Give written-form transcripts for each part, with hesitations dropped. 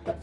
The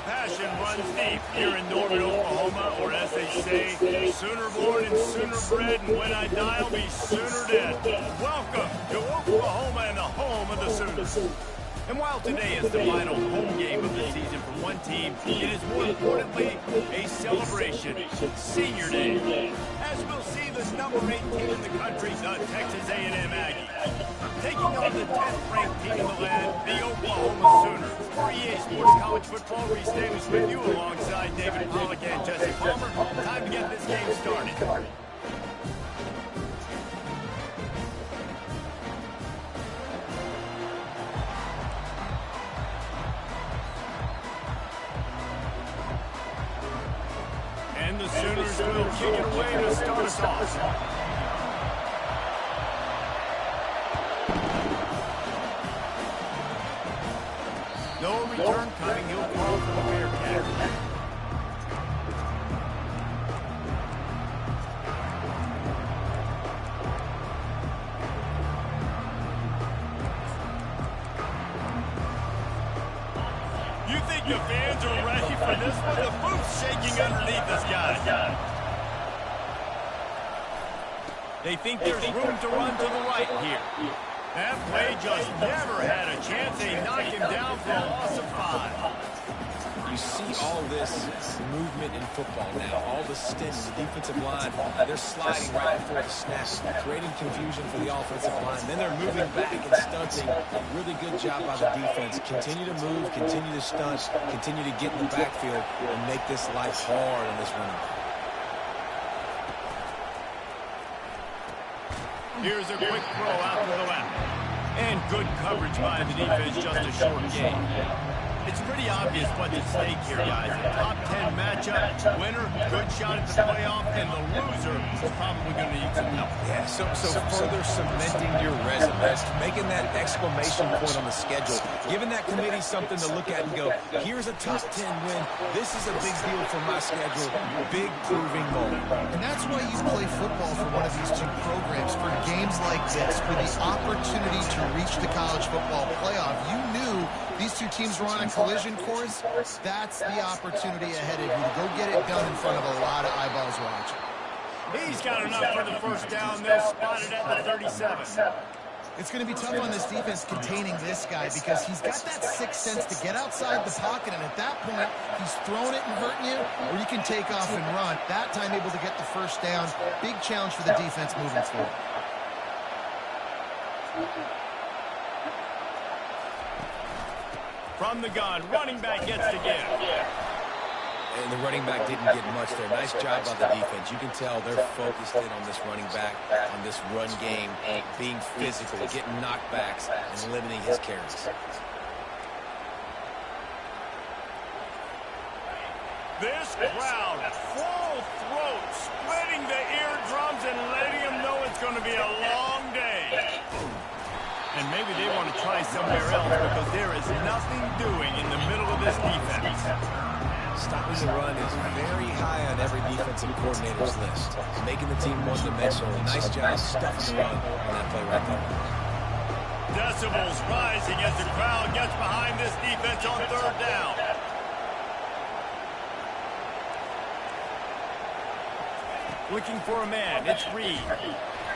passion runs deep here in Norman, Oklahoma, or as they say, sooner born and sooner bred, and when I die, I'll be sooner dead. Welcome to Oklahoma and the home of the Sooners. And while today is the final home game of the season for one team, it is more importantly a celebration, Senior Day. As we'll see the number 8 team in the country, the Texas A&M Aggies, taking on the 10th-ranked team in the land, the Oklahoma Sooners. For EA Sports College Football, Reese Davis with you alongside David Pollack and Jesse Palmer. Time to get this game started. And the Sooners will kick it away to start us off. No return coming. He'll call for the Bearcat. You think the fans are ready for this one? The boot's shaking underneath this guy. They think there's room to run to the right here. That play just never had a chance. They knocked him down for a loss of 5. You see all this movement in football now. All the stints, the defensive line, they're sliding right before the snap, creating confusion for the offensive line. Then they're moving back and stunting. Really good job by the defense. Continue to move, continue to stunt, continue to get in the backfield and make this life hard on this running back. Here's a quick throw out to the left. And good coverage by the defense, just a short game. It's pretty obvious what's at stake here, guys. A top 10 matchup, winner, good shot at the playoff, and the loser is probably going to need some help. Yeah, so further cementing your resume, making that exclamation point on the schedule, giving that committee something to look at and go, here's a top 10 win. This is a big deal for my schedule. Big proving moment. And that's why you play football for one of these two programs, for games like this, for the opportunity to reach the college football playoff. You knew these two teams were on a collision course. That's the opportunity ahead of you to go get it done in front of a lot of eyeballs watching. He's got enough for the first down. They're spotted at the 37. It's going to be tough on this defense containing this guy because he's got that sixth sense to get outside the pocket, and at that point, he's throwing it and hurting you, or you can take off and run. That time able to get the first down. Big challenge for the defense moving forward. From the gun, running back gets to give. And the running back didn't get much there. Nice job by the defense. You can tell they're focused in on this running back, on this run game, being physical, getting knockbacks, and limiting his carries. This crowd, full throat, splitting the eardrums and letting them know it's going to be a long day. And maybe they want to try somewhere else because there is nothing doing in the middle of this defense. Stopping the run is very high on every defensive coordinator's list. Making the team one-dimensional. Nice job stuffing the run on that play right there. Decibels rising as the crowd gets behind this defense on third down. Looking for a man. It's Reed.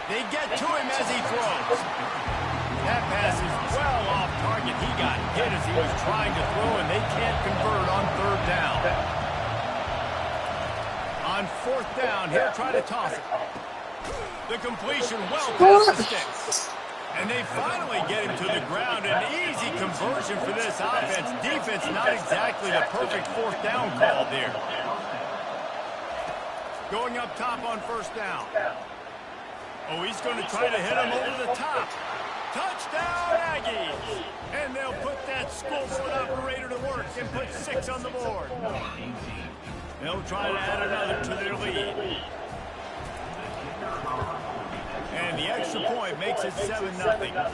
They get to him as he throws. That pass is well off target. He got hit as he was trying to throw, and they can't convert on third down. On fourth down, he'll try to toss it. The completion well past the sticks. And they finally get him to the ground. An easy conversion for this offense. Defense not exactly the perfect fourth down call there. Going up top on first down. Oh, he's going to try to hit him over the top. Touchdown, Aggies. And they'll put that scoreboard operator to work and put 6 on the board. They'll try to add another to their lead. And the extra point makes it 7-0.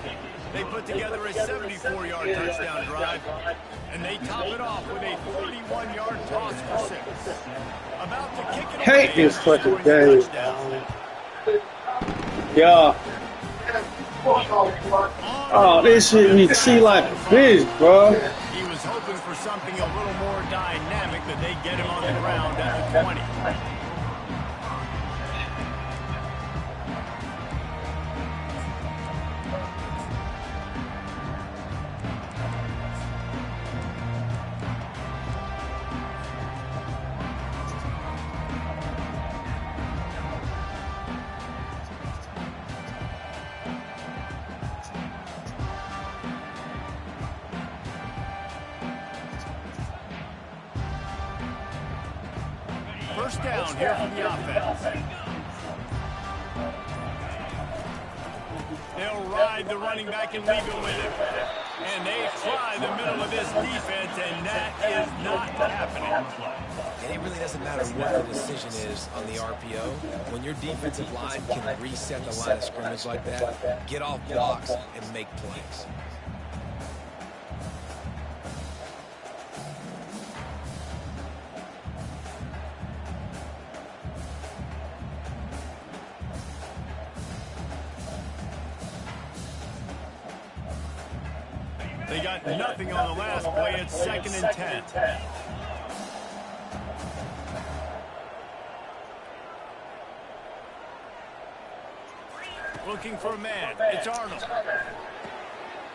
They put together a 74-yard touchdown drive, and they top it off with a 31-yard toss for 6. About to kick it away. Hate this fucking game. Yeah. Oh, this shit you see like this, bro. He was hoping for something a little more dynamic, that they get him on the ground at the 20. First down here from the offense. They'll ride the running back and leave it with him. And they try the middle of this defense, and that is not happening. And it really doesn't matter what the decision is on the RPO. When your defensive line can reset the line of scrimmage like that, get off blocks and make plays. They got nothing on the last play. It's 2nd and 10. Looking for a man. It's Arnold.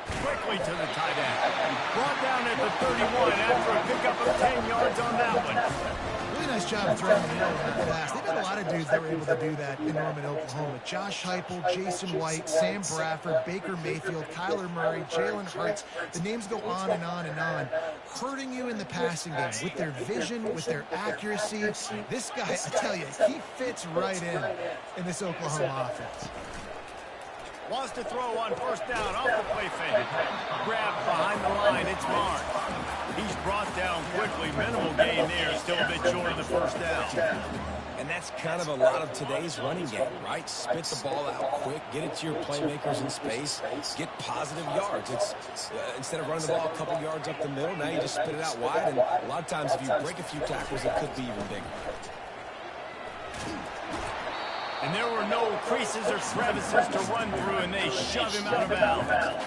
Quickly to the tight end. Brought down at the 31 after a pickup of 10 yards on that one. Really nice job of throwing the middle on that pass. They've got a lot of dudes that were able to do that in Norman, Oklahoma. Josh Heupel, Jason White, Sam Bradford, Baker Mayfield, Kyler Murray, Jalen Hurts. The names go on and on and on. Hurting you in the passing game with their vision, with their accuracy. This guy, I tell you, he fits right in this Oklahoma offense. Wants to throw on first down off the play fake. Grabbed behind the line. It's Barnes. He's brought down quickly. Minimal gain there. Still a bit short of the first down. And that's kind of a lot of today's running game, right? Spit the ball out quick, get it to your playmakers in space, get positive yards. It's instead of running the ball a couple yards up the middle, now you just spit it out wide. And a lot of times if you break a few tackles, it could be even bigger. And there were no creases or crevices to run through, and they shove him out of bounds.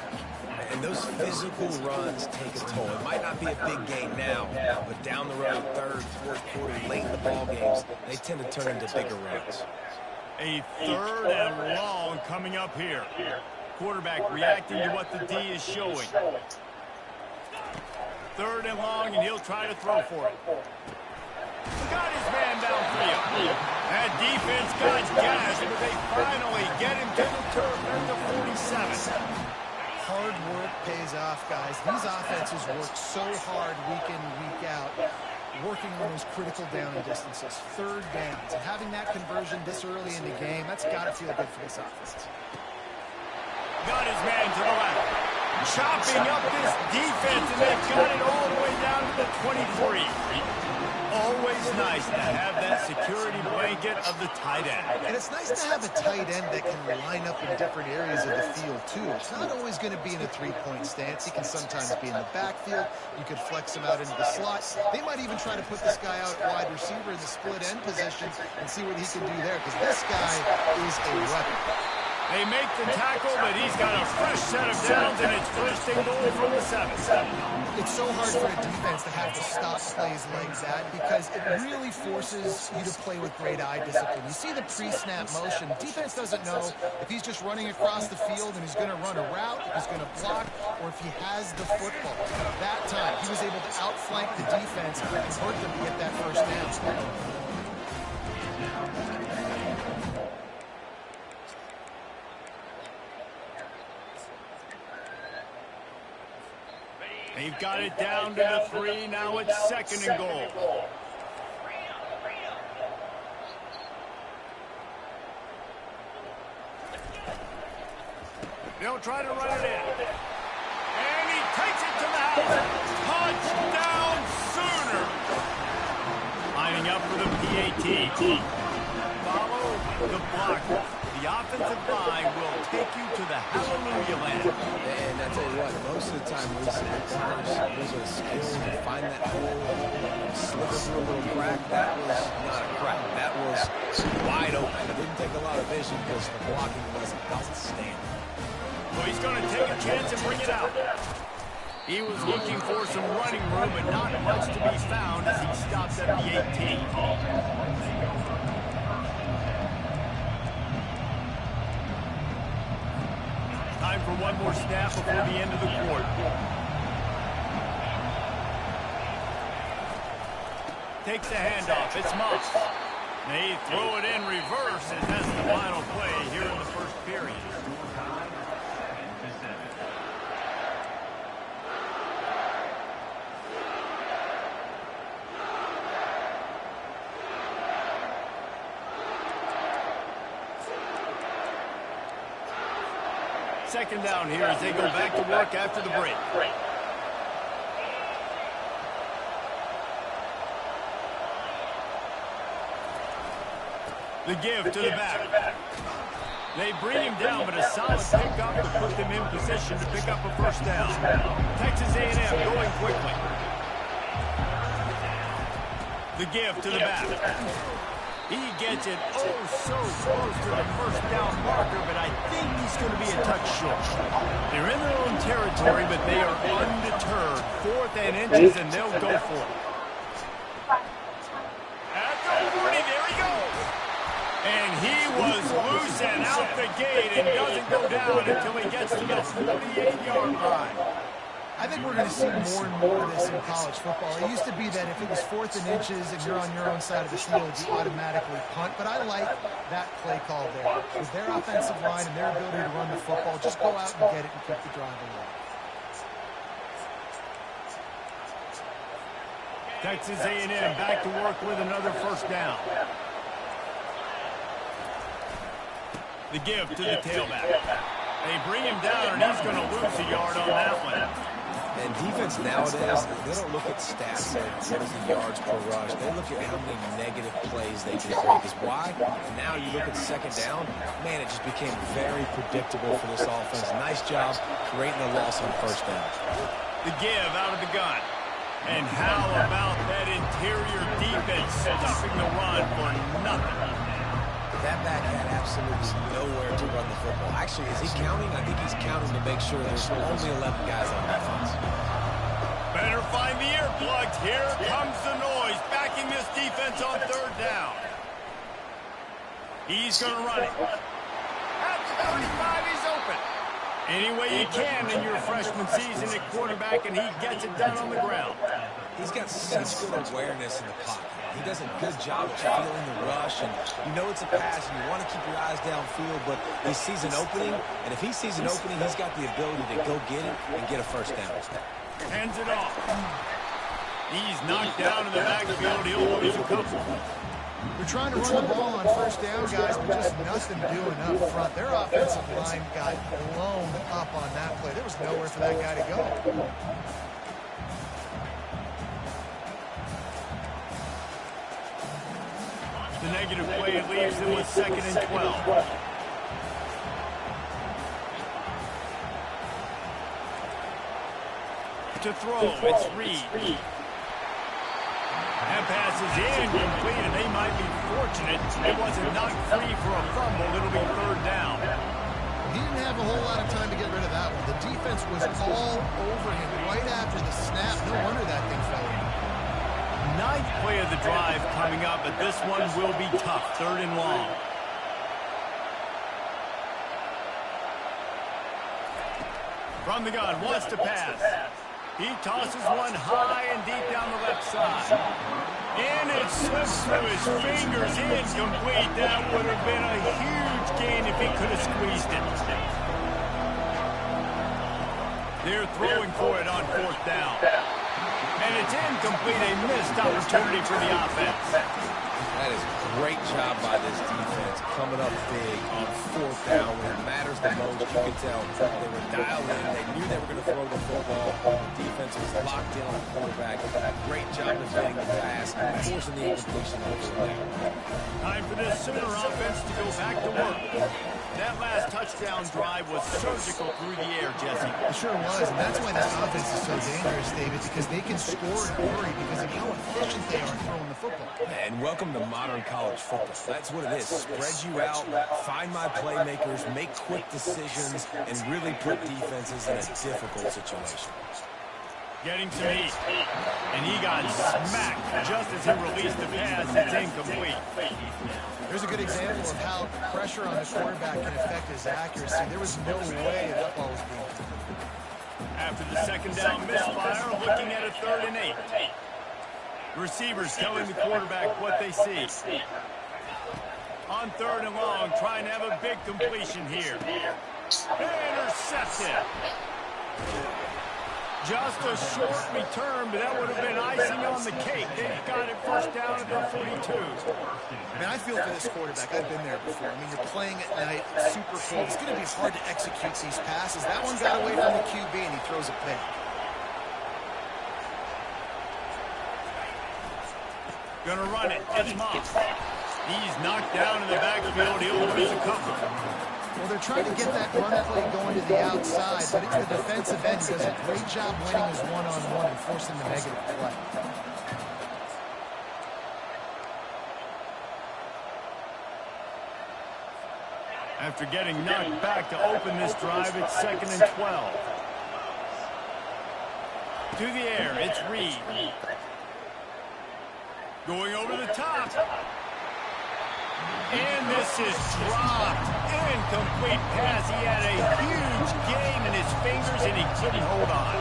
And those physical runs take a toll. It might not be a big gain now, but down the road, third, fourth quarter, late in the ball games, they tend to turn into bigger runs. A 3rd and long coming up here. Quarterback reacting to what the D is showing. 3rd and long, and he'll try to throw for it. Got his man downfield. That defense got gas, but they finally get him to the turf at the 47. Hard work pays off, guys. These offenses work so hard week in, week out, working on those critical down and distances, 3rd downs. And having that conversion this early in the game, that's got to feel good for this offense. Got his man to the left. Chopping up this defense, and they've got it all the way down to the 23. Always nice to have that security blanket of the tight end. And it's nice to have a tight end that can line up in different areas of the field, too. It's not always going to be in a 3-point stance. He can sometimes be in the backfield. You could flex him out into the slot. They might even try to put this guy out at wide receiver in the split end position and see what he can do there, because this guy is a weapon. They make the tackle, but he's got a fresh set of downs, and it's 1st and goal from the 7. It's so hard for a defense to have to stop plays like that because it really forces you to play with great eye discipline. You see the pre-snap motion. Defense doesn't know if he's just running across the field and he's going to run a route, if he's going to block, or if he has the football. That time, he was able to outflank the defense and hurt them to get that first down. They've got it down to the 3. Now it's 2nd and goal. They'll try to run it in. And he takes it to the house. Touchdown Sooner. Lining up for the PAT. Follow the block. The offensive line will take you to the hallelujah land. And I tell you what, most of the time, Lisa, those are the skills to find that hole, slip through a little crack. That was not a crack. That was wide open. It didn't take a lot of vision because the blocking was outstanding. So he's going to take a chance and bring it out. He was looking for some running room, but not much to be found as he stops at the 18. Time for one more snap before the end of the quarter. Takes the handoff. It's Moss. They throw it in reverse, and that's the final play here in the first period. Second down here as they go back to work after the break. The give to the back. They bring him down, but a solid pickup to put them in position to pick up a first down. Texas A&M going quickly. The give to the back. He gets it so close to the first down marker, but I think he's going to be a touch short. They're in their own territory, but they are undeterred. 4th and inches, and they'll go for it. At the 40, there he goes. And he was loose and out the gate and doesn't go down until he gets to the 48-yard line. I think we're going to see more and more of this in college football. It used to be that if it was 4th and inches and you're on your own side of the field, you automatically punt. But I like that play call there. With their offensive line and their ability to run the football, just go out and get it and keep the drive alive. Texas A&M back to work with another first down. The give to the tailback. They bring him down, and he's going to lose a yard on that one. And defense nowadays, they don't look at stats of what is the yards per rush. They look at how many negative plays they can create. Because why? Now you look at second down, man, it just became very predictable for this offense. Nice job creating a loss on first down. The give out of the gun. And how about that interior defense stopping the run for nothing? That back had absolutely nowhere to run the football. Actually, is he counting? I think he's counting to make sure there's only 11 guys on offense. Better find the earplugs. Here comes the noise, backing this defense on 3rd down. He's going to run it. At the 35, he's open. Any way you can in your freshman season at quarterback, and he gets it done on the ground. He's got such good awareness in the pocket. He does a good job of feeling the rush, and you know it's a pass, and you want to keep your eyes downfield, but he sees an opening, and if he sees an opening, he's got the ability to go get it and get a first down. Hands it off. He's knocked down in the backfield. He'll lose a couple. We're trying to run the ball on first down, guys, but just nothing doing up front. Their offensive line got blown up on that play. There was nowhere for that guy to go. The negative play leaves them with 2nd and 12. To throw, it's Reed. That pass is incomplete, and they might be fortunate it wasn't knocked free for a fumble. It'll be 3rd down. He didn't have a whole lot of time to get rid of that one. The defense was all over him right after the snap. No wonder that thing fell in. 9th play of the drive coming up, but this one will be tough. 3rd and long. From the gun, wants to pass. He tosses one high and deep down the left side. And it slips through his fingers, incomplete. That would have been a huge gain if he could have squeezed it. They're throwing for it on 4th down. And it's incomplete, a missed opportunity for the offense. That is a great job by this defense, coming up big on 4th down when it matters the most. You can tell they were dialed in. They knew they were going to throw the football. The defense was locked in on the quarterback. Great job defending the pass, forcing the incompletion on 4th down. Time for this Sooner offense to go back to work. That last touchdown drive was surgical through the air, Jesse. It sure was, and that's why this offense is so dangerous, David, because they can score and hurry because of how efficient they are throwing the football. And welcome to modern college football. That's what it is. Spread you out, find my playmakers, make quick decisions, and really put defenses in a difficult situation. Getting some heat. And he got smacked just as he released the pass. It's incomplete. There's a good example of how pressure on the quarterback can affect his accuracy. There was no way that ball was being thrown. After the 2nd down misfire, looking at a 3rd and 8. Receivers telling the quarterback what they see. On 3rd and long, trying to have a big completion here. Intercepted. Just a short return, but that would have been icing on the cake. They got it 1st down at the 42. Man, I feel for this quarterback. I've been there before. I mean, you're playing at night, it's super cold. It's going to be hard to execute these passes. That one got away from the QB, and he throws a pick. Gonna run it. It's Moss. He's knocked down in the backfield. He'll lose a couple. Well, they're trying to get that run play going to the outside, but it's the defensive end who does a great job winning his one-on-one and forcing the negative play. After getting knocked back to open this drive, it's 2nd and 12. To the air, it's Reed. Going over the top. And this is dropped. Incomplete pass. He had a huge game in his fingers, and he couldn't hold on.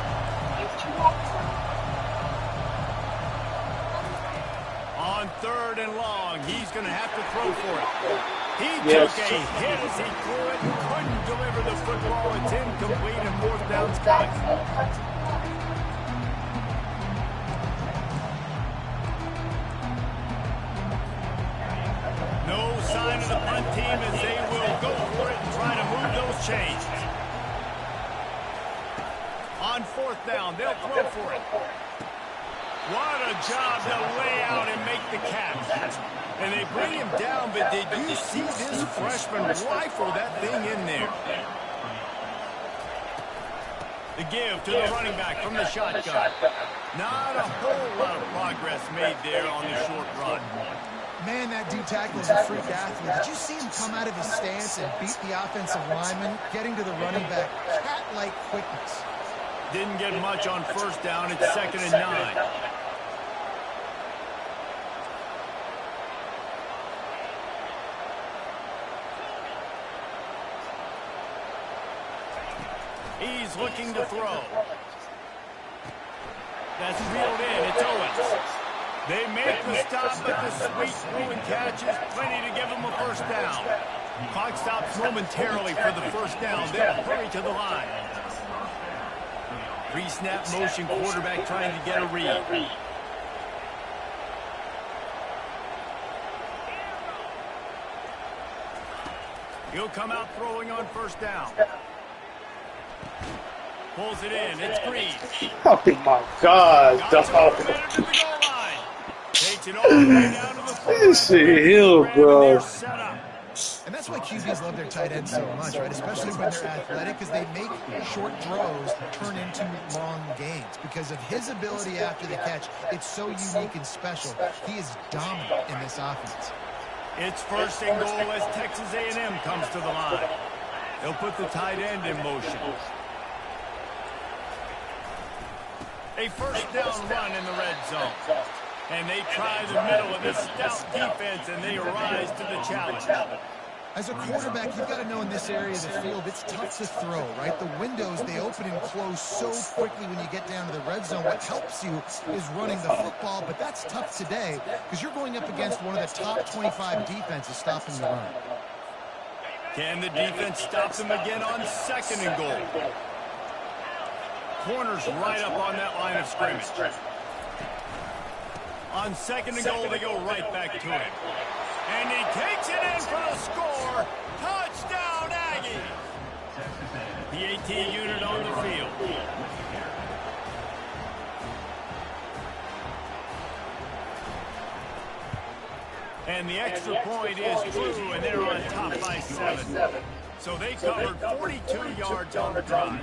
On 3rd and long, he's going to have to throw for it. He took a hit as he threw it. Couldn't deliver the football. It's incomplete, and 4th down's coming. No sign of the punt team as they will go for it and try to move those chains. On 4th down, they'll throw for it. What a job to lay out and make the catch. And they bring him down, but did you see this freshman rifle that thing in there? The give to the running back from the shotgun. Not a whole lot of progress made there on the short run. Man, that D-tackle is a freak athlete. Did you see him come out of his stance and beat the offensive lineman, getting to the running back? Cat-like quickness. Didn't get much on 1st down. It's 2nd and 9. He's looking to throw. That's reeled in. It's Owens. They make the stop, but the sweet throwing catch is plenty to give them a 1st down. Clock stops momentarily for the 1st down. They'll hurry to the line. Pre-snap motion, quarterback trying to get a read. He'll come out throwing on 1st down. Pulls it in. It's Green. Oh my God, dog. Takes it all the way down to the This is ill, bro. And that's why QBs love their tight ends so much, right? Especially when they're athletic, because they make short throws turn into long gains. Because of his ability after the catch, it's so unique and special. He is dominant in this offense. It's 1st and goal as Texas A&M comes to the line. They'll put the tight end in motion. A 1st down run in the red zone. And they try the middle of this stout defense, and they rise to the challenge. As a quarterback, you've got to know in this area of the field, it's tough to throw, right? The windows, they open and close so quickly when you get down to the red zone. What helps you is running the football, but that's tough today because you're going up against one of the top 25 defenses stopping the run. Can the defense stop them again on 2nd and goal? corner's right up on that line of scrimmage. On 2nd and goal, they go right back to him. And he takes it in for the score. Touchdown, Aggie! The AT unit on the field. And the extra point is true, and they're on top by 7. So they covered 42 yards on the drive.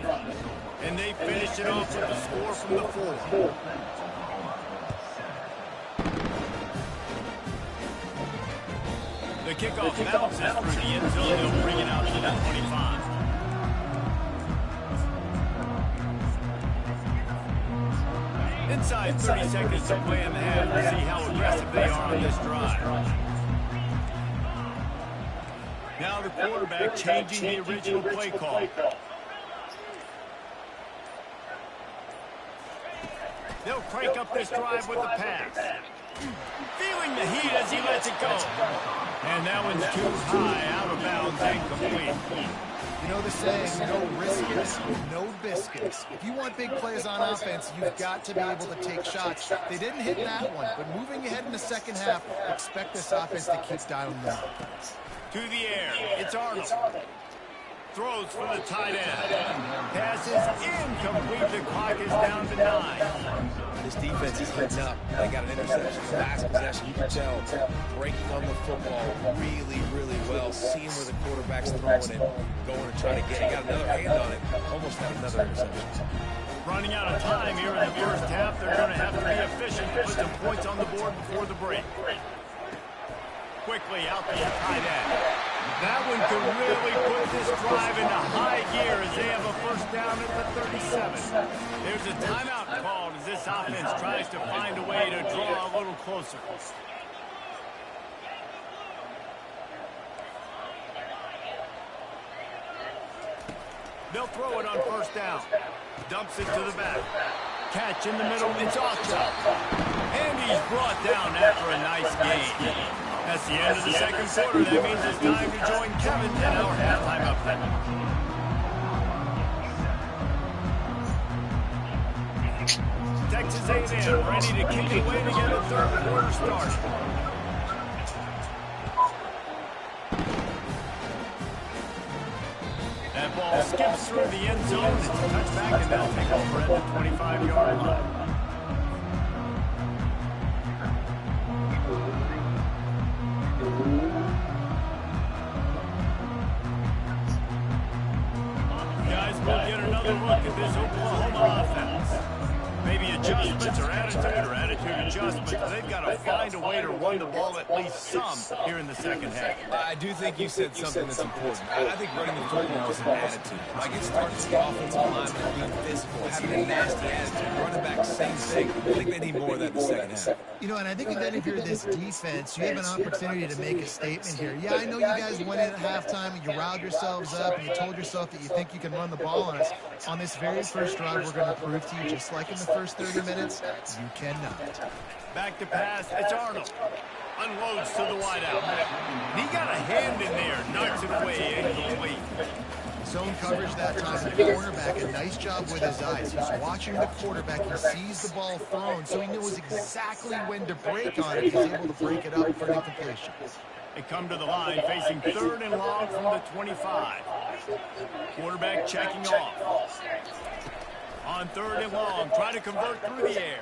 And they finished it off with the score from the 4. The kickoff bounces through the end zone. They'll bring it out to the 25. Inside 30 seconds to play in the half to see how aggressive they are on this drive. Now the quarterback changing the original play call. They'll crank up this drive with the pass. Feeling the heat as he lets it go. And that one's too high, out of bounds, incomplete. You know the saying, no riskets, no biscuits. If you want big plays on offense, you've got to be able to take shots. They didn't hit that one, but moving ahead in the second half, expect this offense to keep dialing them. To the air, it's Arnold. Throws for the tight end. Pass is incomplete. The clock is down to 9. This defense is hitting up. They got an interception. Last possession, you can tell, breaking on the football really, really well. Seeing where the quarterback's throwing it, going to try to get it. Got another hand on it. Almost had another interception. Running out of time here in the first half. They're going to have to be efficient to put some points on the board before the break. Quickly out to the tight end. That one could really put this drive into high gear as they have a first down at the 37. There's a timeout called as this offense tries to find a way to draw a little closer. They'll throw it on first down. Dumps it to the back. Catch in the middle. It's Ocho. And he's brought down after a nice gain. That's the end of the second quarter. That means it's time to join Kevin in our halftime update. Texas A&M ready to kick it away to get the third quarter started. That ball skips through the end zone. It's a touchback, and they'll take over at the 25-yard line. Guys, we'll get another look at this Oklahoma offense. Maybe adjustments or attitude adjustments. They've got to find a way to run the ball at least some here in the second half. I do think you said something that's important. I think running the football is an attitude. Like it starts with the offensive lineman being physical, having a nasty attitude. Running back, same thing. I think they need more of that in the second half. You know, and I think that if you're this defense, you have an opportunity to make a statement here. Yeah, I know you guys went in at halftime and you riled yourselves up and you told yourself that you think you can run the ball on us. On this very first drive, we're going to prove to you, just like in the first 30 minutes, you cannot. Back to pass, it's Arnold. Unloads to the wideout. He got a hand in there, knocks it away, incomplete. Zone coverage that time. The cornerback, a nice job with his eyes. He's watching the quarterback. He sees the ball thrown, so he knows exactly when to break on it. He's able to break it up for an incompletion. They come to the line, facing 3rd and long from the 25. Quarterback checking off. On 3rd and long, trying to convert through the air.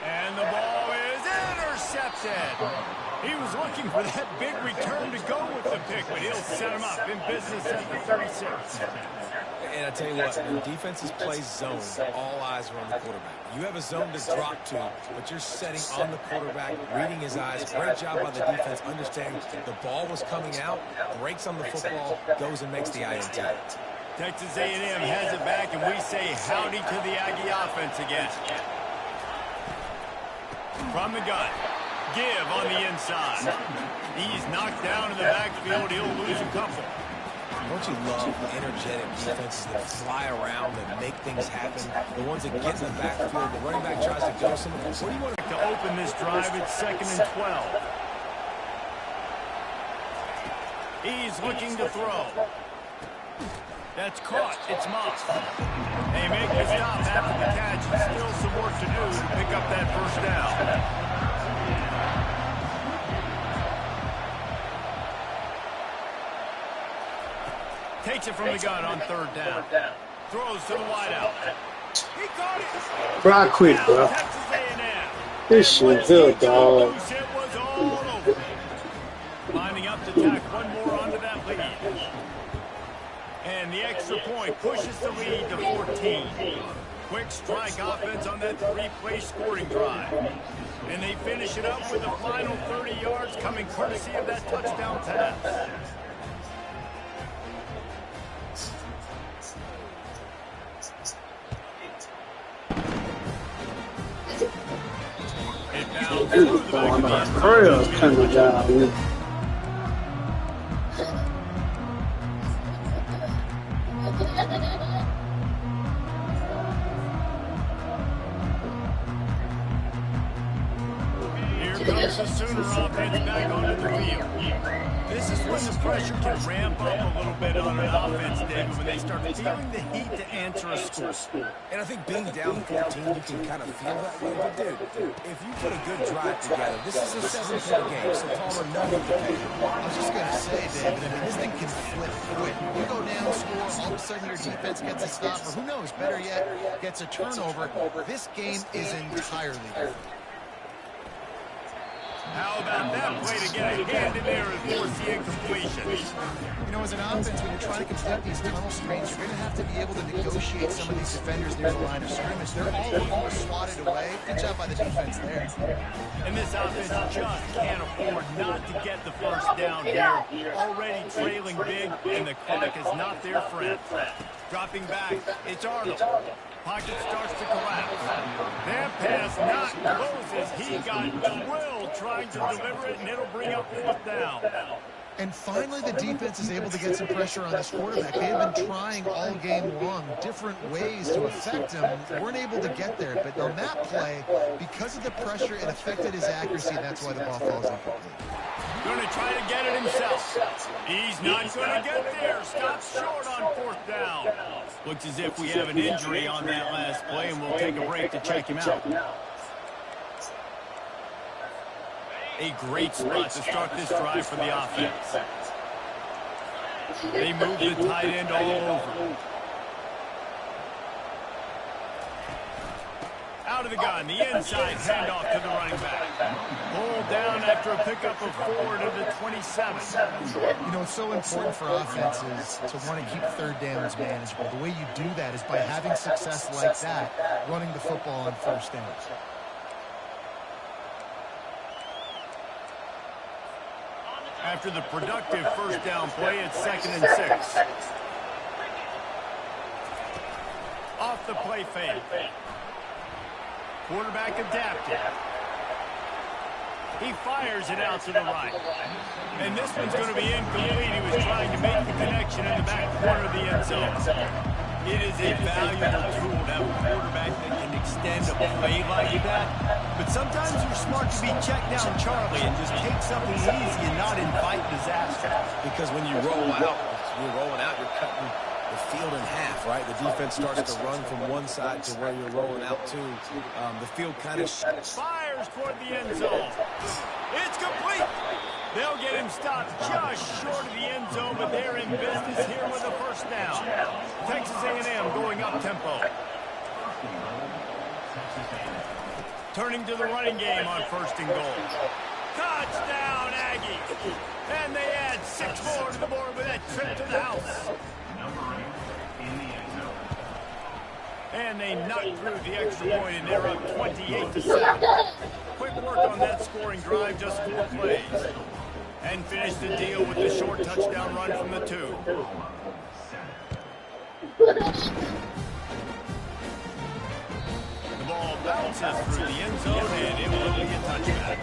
And the ball is intercepted. He was looking for that big return to go with the pick, but he'll set him up in business at the 36. And I tell you what, when defenses play zone, all eyes are on the quarterback. You have a zone to drop to, but you're setting on the quarterback, reading his eyes. Great job by the defense, understanding the ball was coming out, breaks on the football, goes and makes the INT. Texas A&M has it back, and we say howdy to the Aggie offense again. From the gun, give on the inside. He's knocked down in the backfield. He'll lose a couple. Don't you love energetic defenses that fly around and make things happen? The ones that get in the backfield, the running back tries to go somewhere. What do you want to open this drive? It's 2nd and 12. He's looking to throw. That's caught. It's Moss. They make the stop after the catch. Still some work to do to pick up that first down. Takes it from the gun on third down. Throws to the wideout. He caught it. Bro, I quit, bro. Texas A&M. This shit good, dog. It was all over. Lining up to tack one more onto that lead. And the extra point pushes the lead to 14. Quick strike offense on that three-play scoring drive. And they finish it up with the final 30 yards coming courtesy of that touchdown pass. Going on Curls coming down. Here comes the Sooner offense back onto the field. This is when the pressure can ramp up a little bit on an offense, David, when they start feeling the heat to answer a score. And I think being down 14, you can kind of feel that way. But, dude, if you put a good drive together, this is a 7-point game, so Palmer, no need to pay. I was just going to say, David, I mean, this thing can flip quick. You go down, score, all of a sudden your defense gets a stop, or who knows, better yet, gets a turnover. This game is entirely different. How about that play to get a hand in there and force the incompletion? You know, as an offense, when you're trying to complete these tunnel screens, you're going to have to be able to negotiate some of these defenders near the line of scrimmage. They're all looking to swat it away. Good job by the defense there. And this offense just can't afford not to get the first down here. Already trailing big, and the clock is not their friend. Dropping back, it's Arnold. Pocket starts to collapse. That pass not close as he got drilled trying to deliver it, and it'll bring up fourth down. And finally, the defense is able to get some pressure on this quarterback. They have been trying all game long different ways to affect him. Weren't able to get there, but on that play, because of the pressure, it affected his accuracy, and that's why the ball falls incomplete. Going to try to get it himself. He's not going to get there. Stops short on fourth down. Looks as if we have an injury on that last play, and we'll take a break to check him out. A great spot to start this drive for the offense. They move the tight end all over. Out of the gun, the inside handoff to the running back. Pulled down after a pickup of 4 to the 27. You know, it's so important for offenses to want to keep third downs manageable. The way you do that is by having success like that, running the football on first down. After the productive first down play, it's 2nd and 6. Off the play fake. Quarterback adapted. He fires it out to the right. And this one's going to be incomplete. He was trying to make the connection in the back corner of the end zone. It is a valuable tool to have a quarterback that can extend a play like that. But sometimes you're smart to be check down Charlie and just take something easy and not invite disaster. Because when you roll out, you're cutting the field in half, right? The defense starts to run from one side to where you're rolling out to. The field kind of fires toward the end zone. It's complete. They'll get him stopped just short of the end zone, but they're in business here with a first down. Texas A&M going up tempo. Turning to the running game on 1st and goal. Touchdown, Aggies. And they add 6 more to the board with that trip to the house. And they knock through the extra point, and they're up 28-7. Quick work on that scoring drive, just 4 plays. And finish the deal with the short touchdown run from the 2. The ball bounces through the end zone, and it will be a touchback.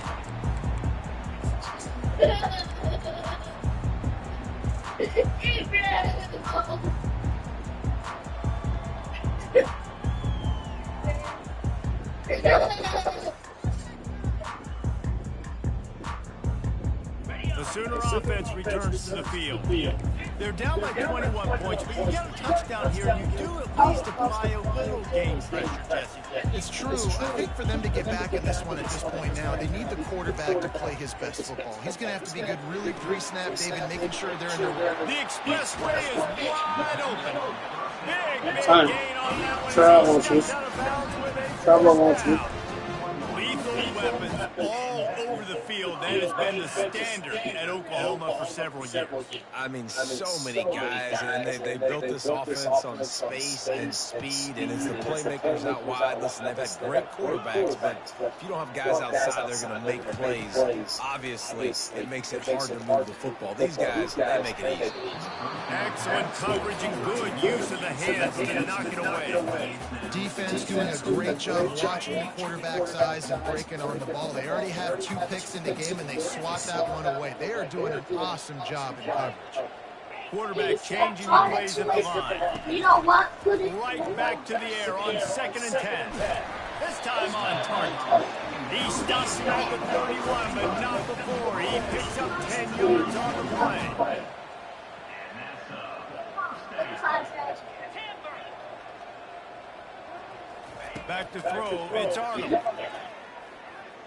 The Sooner offense returns to the field. They're down by 21 points, but you get a touchdown here, and you do at least apply a little game pressure, Jesse. It's true. I think for them to get back in this one at this point now, they need the quarterback to play his best football. He's going to have to be good really pre-snap, David, making sure they're in their... The expressway is wide open. Big gain on that one. Travel wants you. Travel wants you. Lethal weapons all over the field. That has been the standard at Oklahoma for several years. I mean, so many guys, and they built this offense on space and speed, and it's the playmakers out wide. Listen, they've had great quarterbacks, but if you don't have guys outside, they're going to make plays. Obviously, it makes it hard to move the football. These guys, they make it easy. Excellent coverage and good use of the hands to knock it away. Defense doing a great job watching the quarterback's eyes and breaking on the ball. They already have 2 picks in the game, and they swat that one away. They are doing an awesome job in coverage. Quarterback changing the plays at the line. Right back to the air on 2nd and 10. This time on target. He stops him at the 31, but not before. He picks up 10 yards on the play. Back to throw, it's Arnold.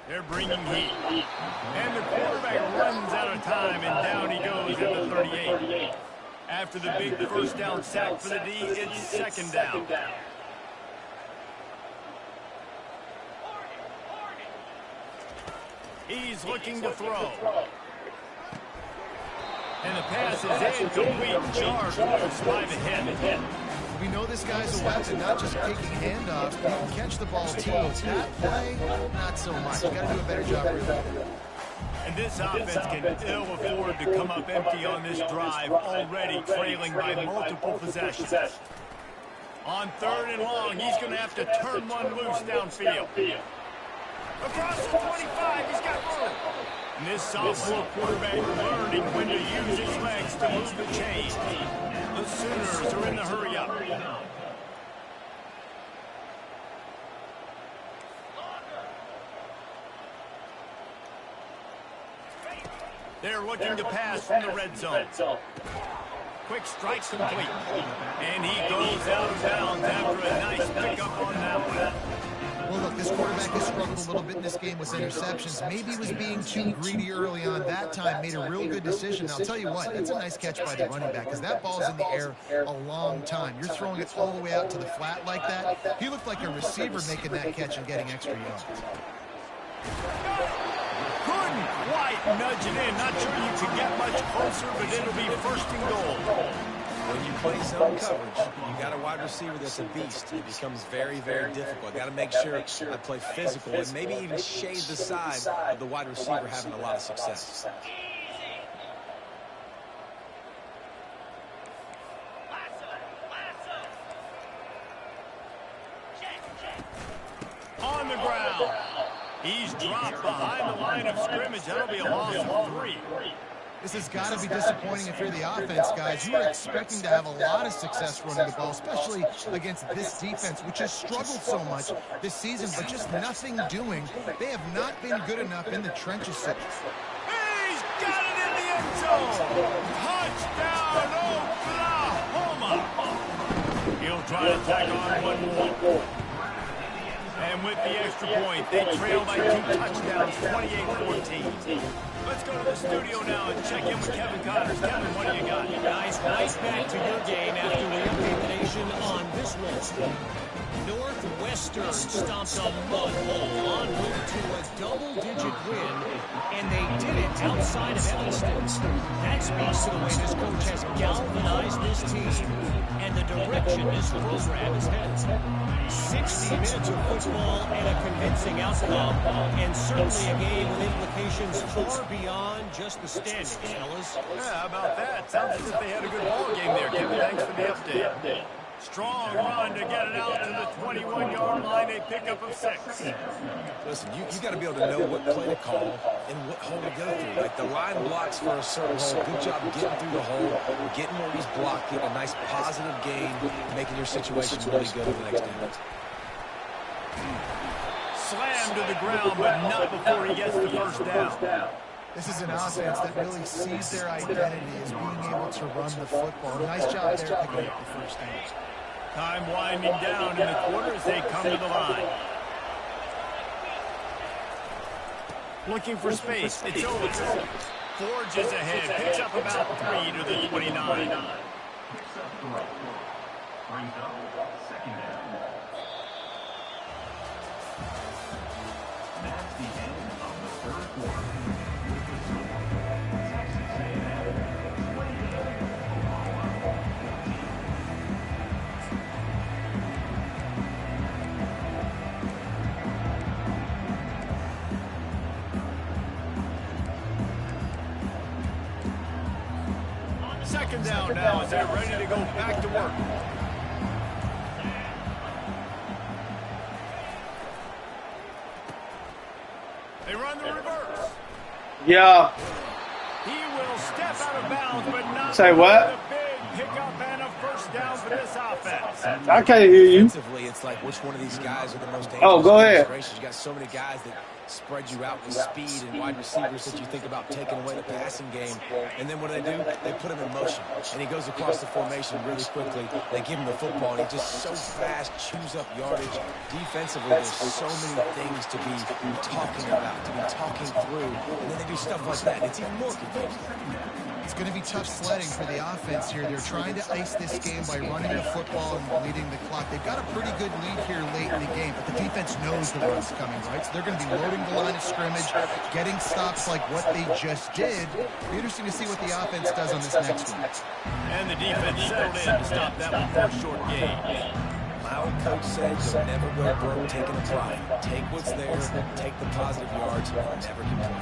They're bringing heat. And the quarterback runs out of time, and down he goes at the 38. After the big first down sack for the D, it's 2nd down. He's looking to throw. And the pass is incomplete. Charged loose by the head. We know this guy's a weapon, not just taking handoffs, but he can catch the ball too. That play, not so much. You got to do a better job really. And this offense can ill afford to come up empty on this drive, already trailing by multiple possessions. On 3rd and long, he's going to have to turn one loose downfield. Across the 25, he's got room. And this sophomore quarterback learning when to use his legs to move the chains. The Sooners are in the hurry-up. They're looking to pass from the red zone. Quick strike complete. And he goes out of bounds after a nice pickup on that one. Well, look, this quarterback has struggled a little bit in this game with interceptions. Maybe he was being too greedy early on. That time made a real good decision. I'll tell you what, that's a nice catch by the running back because that ball's in the air a long time. You're throwing it all the way out to the flat like that. He looked like a receiver making that catch and getting extra yards. Couldn't quite nudge it in. Not sure you can get much closer, but it'll be 1st and goal. When you play zone coverage, you got a wide receiver that's a beast. It becomes very, very difficult. Got to make sure I play physical and maybe even shade the side of the wide receiver having a lot of success. On the ground. He's dropped behind the line of scrimmage. That'll be a loss of 3. This has got to be disappointing if you're the offense, guys. You are expecting to have a lot of success running the ball, especially against this defense, which has struggled so much this season, but just nothing doing. They have not been good enough in the trenches. He's got it in the end zone. Touchdown, Oklahoma. He'll try to tack on one more. And with the extra point, they trail by 2 touchdowns, 28-14. Let's go to the studio now and check in with Kevin Connors. Kevin, what do you got? Guys, right back to your game after we update the nation on this one. Northwestern stomped a mud hole en route to a double-digit win, and they did it outside of Evanston. That speaks to the way this coach has galvanized this team and the direction this program is headed. 60 minutes of football and a convincing outcome, and certainly a game with implications far beyond just the standings, fellas. Yeah, how about that? Sounds as if they had a good ball game there, Kevin. Thanks for the update. Strong run to get it out to the 21-yard line. A pickup of 6. Listen, you got to be able to know what play to call and what hole to go through. Like the line blocks for a certain hole. Good job getting through the hole, getting where he's blocking, a nice positive gain, making your situation really good for the next game. Slammed to the ground, but not before he gets the 1st down. This is an offense that really sees their identity as being able to run the football. Nice job there picking up the first down. Time winding down in the quarter as they come to the line. Looking for space. It's over. Forges ahead. Picks up about 3 to the 29. Brings up second down. That's the end of the third quarter. With the score, Texas A&M 28, Oklahoma 14. Second down now as they're ready to go back to work. They run the reverse. Yeah. He will step out of bounds, but not Say what? a big pickup and a first down for this offense. I can't hear you. Defensively, it's like which one of these guys are the most dangerous. Oh, go ahead. You got so many guys that spread you out with speed and wide receivers that you think about taking away the passing game. And then what do? They put him in motion. And he goes across the formation really quickly. They give him the football, and he just so fast chews up yardage. Defensively, there's so many things to be talking about, to be talking through. And then they do stuff like that. It's even more confusing. It's going to be tough sledding for the offense here. They're trying to ice this game by running the football and bleeding the clock. They've got a pretty good lead here late in the game, but the defense knows the run's coming, right? So they're going to be loading the line of scrimmage, getting stops like what they just did. It'll be interesting to see what the offense does on this next one. And the defense settled in to stop that one for a short gain. My old coach said you'll never go broke taking a profit. Take what's there, take the positive yards, and never complain.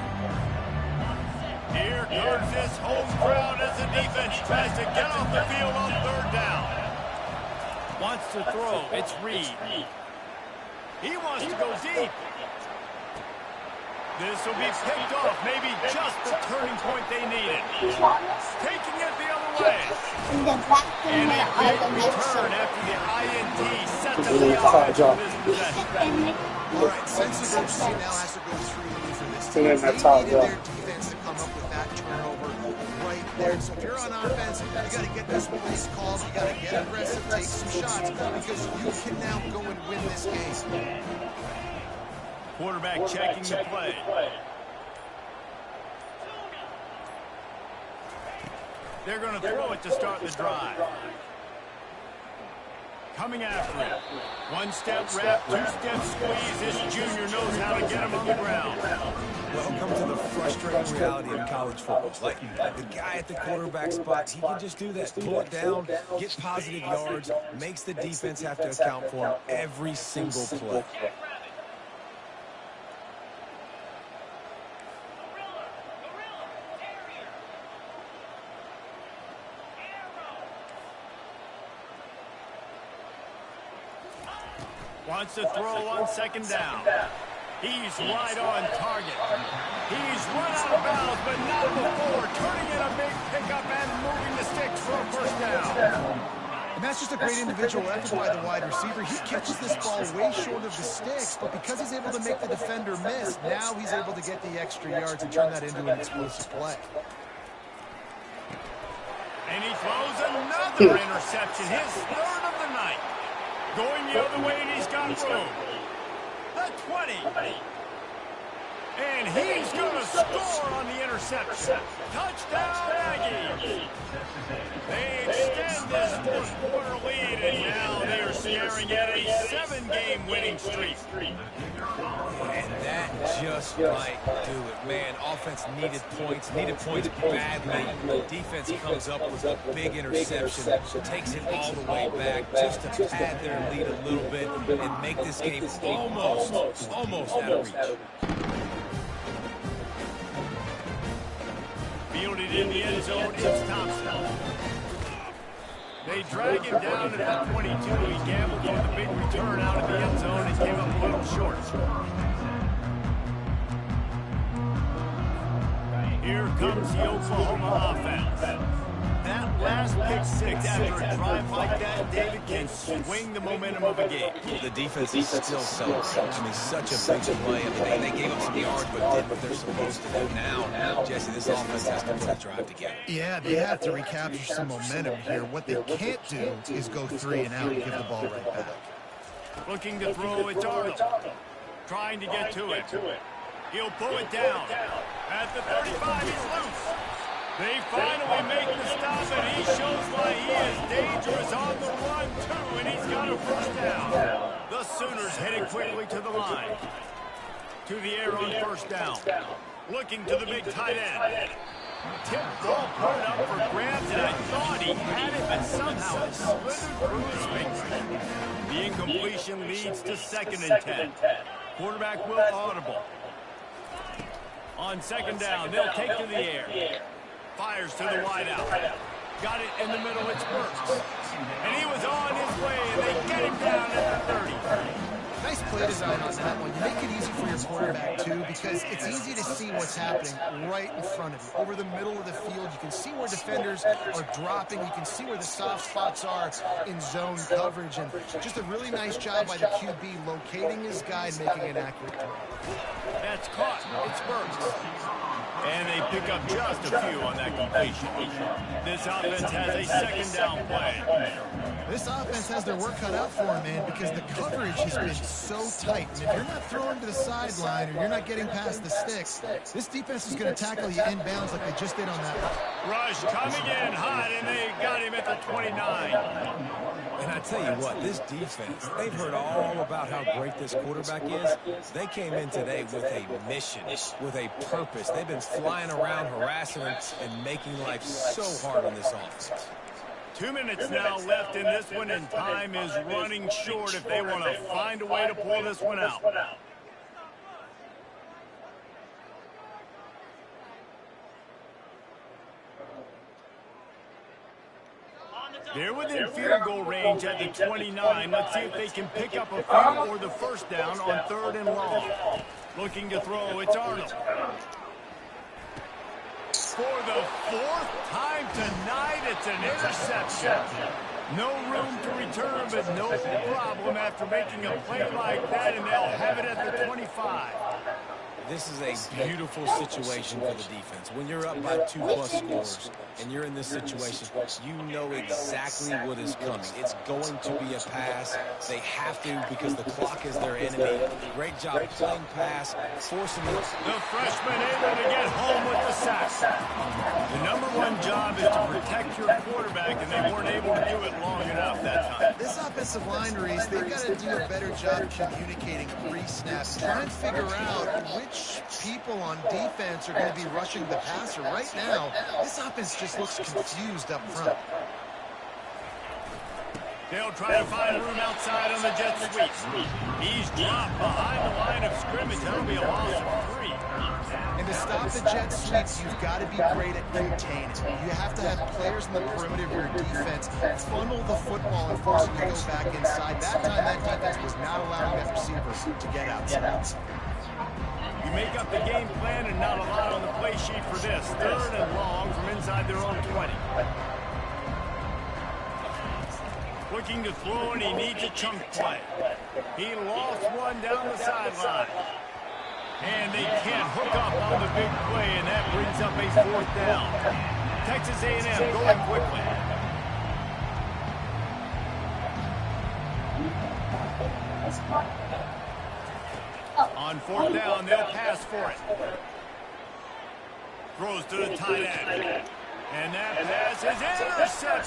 Here comes this home crowd as the defense tries to get off the field on third down. Wants to throw. It's Reed. He wants to go deep. This will be picked off. Maybe just the turning point they needed. Taking it the other way. And a big return after the INT sets up the offense for this possession. All right, since the team now has to go through for this team, They they needed their defense to come up with that turnover right there. So if you're on offense, you got to get those plays called. You got to get aggressive, take some shots, because you can now go and win this game. Quarterback checking the play. They're going to throw it to start the drive. Coming after it. One-step wrap, two-step squeeze. This junior knows how to get him on the ground. Welcome to the frustrating reality of college football. Like, the guy at the quarterback spot, he can just do that. Pull it down, get positive yards, makes the defense have to account for him every single play. Wants to throw on second down. He's right on target. He's run out of bounds, but not before. Turning in a big pickup and moving the sticks for a first down. And that's just a great individual effort by the wide receiver. He catches this ball way short of the sticks, but because he's able to make the defender miss, now he's able to get the extra yards and turn that into an explosive play. And he throws another interception, his third of the night. Going the other way, and he's got room. The 20. And he's going to score on the interception. Touchdown, Aggies. They extend this fourth-quarter lead, and now they are staring at a 7-game winning streak. And that just might do it, man. Offense needed points badly. Defense comes up with a big interception, takes it all the way back just to pad their lead a little bit and make this game almost out of reach. Fielded in the end zone, it's Thompson. They drag him down at the 22. He gambled for the big return out of the end zone and came up a little short. Here comes the Oklahoma offense. that last pick six after a drive like that, David, can swing the momentum of a game. The defense is still so good. I mean, such a big play. I mean, they gave up some yards, but did what they're supposed to do. Now, Jesse, this offense has to put a drive together. Yeah, they have to recapture some momentum here. What they can't do is go 3 and out and give the ball right back. Looking to throw, it's Arnold. Trying to get to it. He'll pull it down. At the 35, he's loose. They finally make the stop, and he shows why he is dangerous on the run, too, and he's got a first down. The Sooners headed quickly to the line. To the air on first down. Looking to the big tight end. Tip ball put it up for grabs, and I thought he had it, but somehow it slithered through his fingers. The incompletion leads to 2nd and 10. Quarterback will audible. On second down, they'll take to the air. Fires to the wideout. Got it in the middle, it's Burks. And he was on his way, and they get him down at the 30. Nice play design on that one. You make it easy for your quarterback, too, because it's easy to see what's happening right in front of you. Over the middle of the field, you can see where defenders are dropping. You can see where the soft spots are in zone coverage. And just a really nice job by the QB locating his guy and making an accurate throw. That's caught. It's Burks. And they pick up just a few on that completion. This offense has a 2nd down play. This offense has their work cut out for them, man, because the coverage has been so tight. And if you're not throwing to the sideline or you're not getting past the sticks, this defense is going to tackle you inbounds like they just did on that one. Rush coming in hot, and they got him at the 29. And I tell you what, this defense, they've heard all about how great this quarterback is. They came in today with a mission, with a purpose. They've been flying around, harassing him, and making life so hard on this offense. 2 minutes now left in this one, and time is running short if they want to find a way to pull this one out. They're within field goal range at the 29. Let's see if they can pick up a field or the first down on 3rd and long. Looking to throw, it's Arnold. For the 4th time tonight, it's an interception. No room to return, but no problem after making a play like that, and they'll have it at the 25. This is a beautiful situation for the defense. When you're up by 2+ scores and you're in this situation, you know exactly what is coming. It's going to be a pass. They have to because the clock is their enemy. Great job playing pass, forcing it. The freshman able to get home with the sack. The #1 job is to protect your quarterback, and they weren't able to do it long enough that time. This offensive line, Reese, they've got to do a better job communicating pre-snap. Try and figure out which people on defense are going to be rushing the passer. Right now, this offense just looks confused up front. They'll try to find room outside on the jet sweep. He's dropped behind the line of scrimmage. That'll be a loss of 3. And to stop the jet sweeps, you've got to be great at containing. You have to have players in the perimeter of your defense funnel the football and force it to go back inside. That time, that defense was not allowing that receiver to get outside. You make up the game plan and not a lot on the play sheet for this. 3rd and long from inside their own 20. Looking to throw, and he needs a chunk play. He lost one down the sideline. And they can't hook up on the big play, and that brings up a 4th down. Texas A&M going quickly. On 4th down, they'll pass for it. Throws to the tight end. And that pass is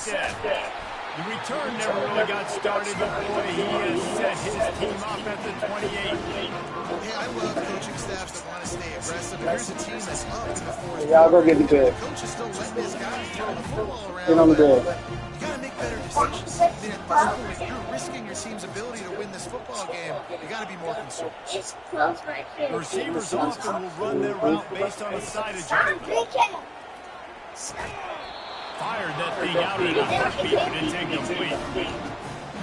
intercepted. The return never really got started, but boy, he has set his team up at the 28. Hey, I love coaching staffs that want to stay aggressive. And here's a team that's up in the 4th. Y'all go get the bed. The coach is still letting his guys throw the football around. Get on the bed. But you got to make better decisions. I mean, at this point, if you're risking your team's ability to win this football game, you got to be more concerned. The receivers often will run their route based on a side adjustment. Fired that thing out in a heartbeat, but it's incomplete.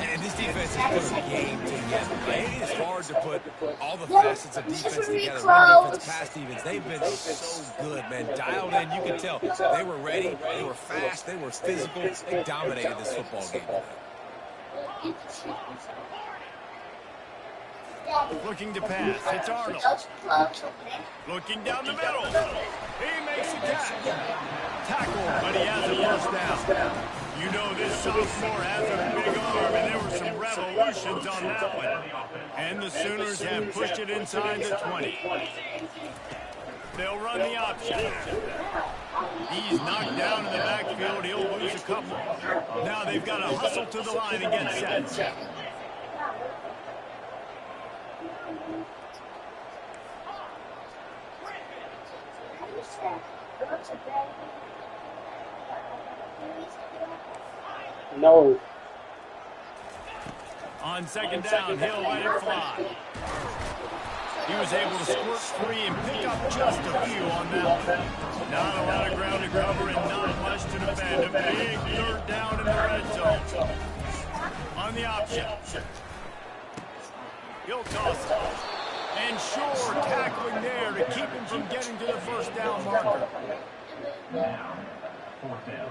And this defense has put a game together. It is hard to put all the facets of defense together. Run defense, pass defense. They've been so good, man. Dialed in. You can tell they were ready. They were fast. They were physical. They dominated this football game tonight. Looking to pass. It's Arnold. Looking down the middle. He makes the catch. Tackle, but he has a first down. You know this sophomore has a big arm, and there were some revolutions on that one. And the Sooners have pushed it inside the 20. They'll run the option. He's knocked down in the backfield. He'll lose a couple. Now they've got to hustle to the line and get set. No. On second down, he'll let it fly. He was able to squirt free and pick up just a few on that one. Not a lot of ground to cover and not much to defend. A big third down in the red zone. On the option. He'll toss it. And sure, tackling there to keep him from getting to the first down marker. Now, 4th down.